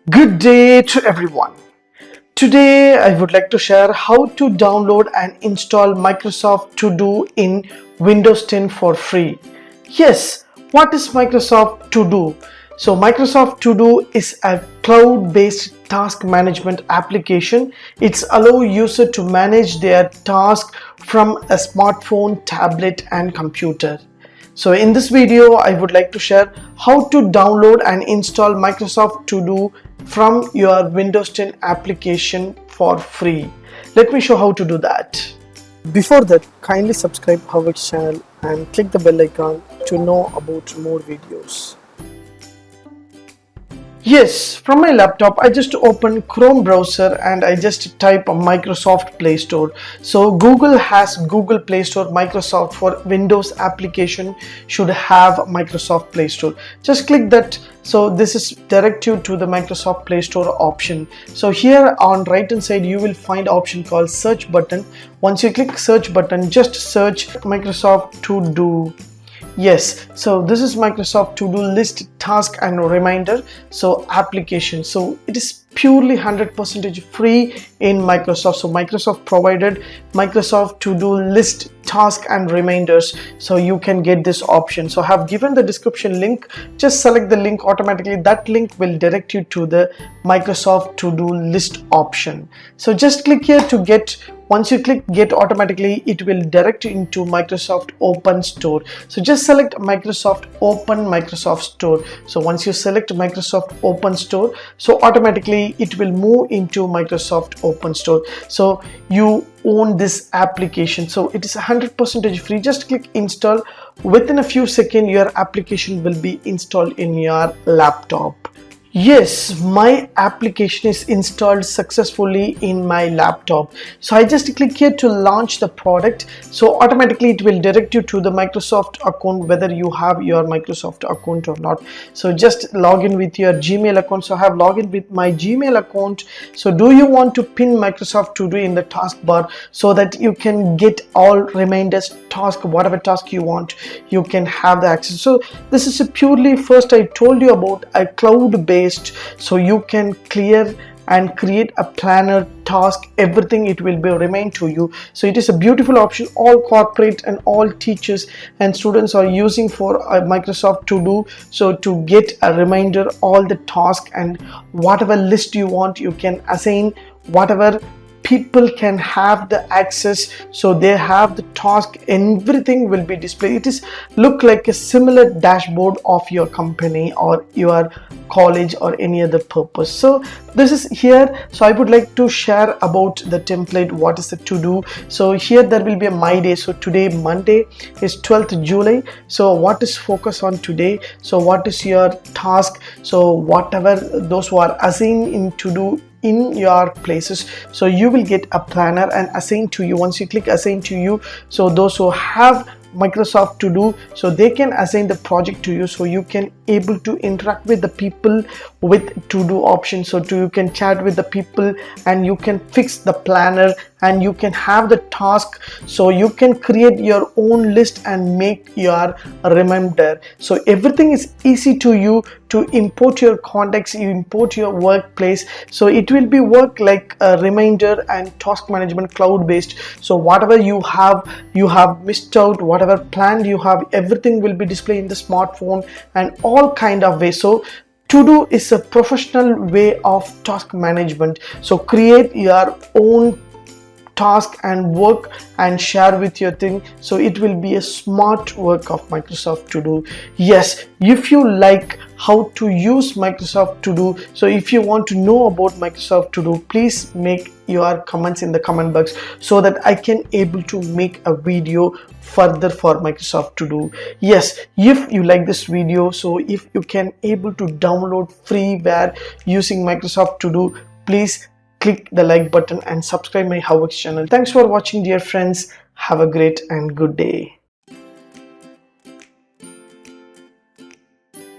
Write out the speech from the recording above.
Good day to everyone. Today I would like to share how to download and install Microsoft To Do in Windows 10 for free. Yes, what is Microsoft To Do? So Microsoft To Do is a cloud-based task management application. It's allow user to manage their task from a smartphone, tablet and computer. So in this video, I would like to share how to download and install Microsoft To Do from your Windows 10 application for free. Let me show how to do that. Before that, kindly subscribe HowXT channel and click the bell icon to know about more videos. Yes, from my laptop I just open Chrome browser and I just type Microsoft Play Store. So Google has Google Play Store. Microsoft for Windows application should have Microsoft Play Store. Just click that. So this is direct you to the Microsoft Play Store option. So here on right hand side you will find option called search button. Once you click search button, just search Microsoft To Do. Yes, so this is Microsoft To Do list, task and reminder. So application, so it is purely 100% free in Microsoft. So Microsoft provided Microsoft To Do list, task and reminders, so you can get this option. So I have given the description link. Just select the link. Automatically that link will direct you to the Microsoft To Do list option. So just click here to get. Once you click get, automatically it will direct you into Microsoft Open Store. So just select Microsoft Open Microsoft Store. So once you select Microsoft Open Store, so automatically it will move into Microsoft Open Store. So you own this application, so it is 100% free. Just click install. Within a few seconds your application will be installed in your laptop. Yes, my application is installed successfully in my laptop. So I just click here to launch the product. So automatically it will direct you to the Microsoft account, whether you have your Microsoft account or not. So just log in with your Gmail account. So I have logged in with my Gmail account. So do you want to pin Microsoft To Do in the taskbar so that you can get all reminders, task, whatever task you want, you can have the access. So this is a purely, first I told you about a cloud-based, so you can clear and create a planner, task, everything it will be remain to you. So it is a beautiful option. All corporate and all teachers and students are using for Microsoft To Do. So to get a reminder, all the task and whatever list you want, you can assign whatever people can have the access. So they have the task, everything will be displayed. It is look like a similar dashboard of your company or your college or any other purpose. So this is here. So I would like to share about the template. What is the To Do? So here there will be a my day. So today Monday is 12th July. So what is focus on today? So what is your task? So whatever those who are assigned in To Do in your places, so you will get a planner and assign to you. Once you click assign to you, so those who have Microsoft To Do, so they can assign the project to you, so you can able to interact with the people with To Do option. So you can chat with the people and you can fix the planner and you can have the task. So you can create your own list and make your reminder. So everything is easy to you to import your contacts, you import your workplace. So it will be work like a reminder and task management cloud based. So whatever you have missed out, whatever planned you have, everything will be displayed in the smartphone and all kind of ways. So To Do is a professional way of task management. So create your own task and work and share with your thing. So it will be a smart work of Microsoft To Do. Yes, if you like how to use Microsoft To Do, so if you want to know about Microsoft To Do, please make your comments in the comment box so that I can able to make a video further for Microsoft To Do. Yes, if you like this video, so if you can able to download freeware using Microsoft To Do, please click the like button and subscribe my HowXT channel. Thanks for watching, dear friends. Have a great and good day.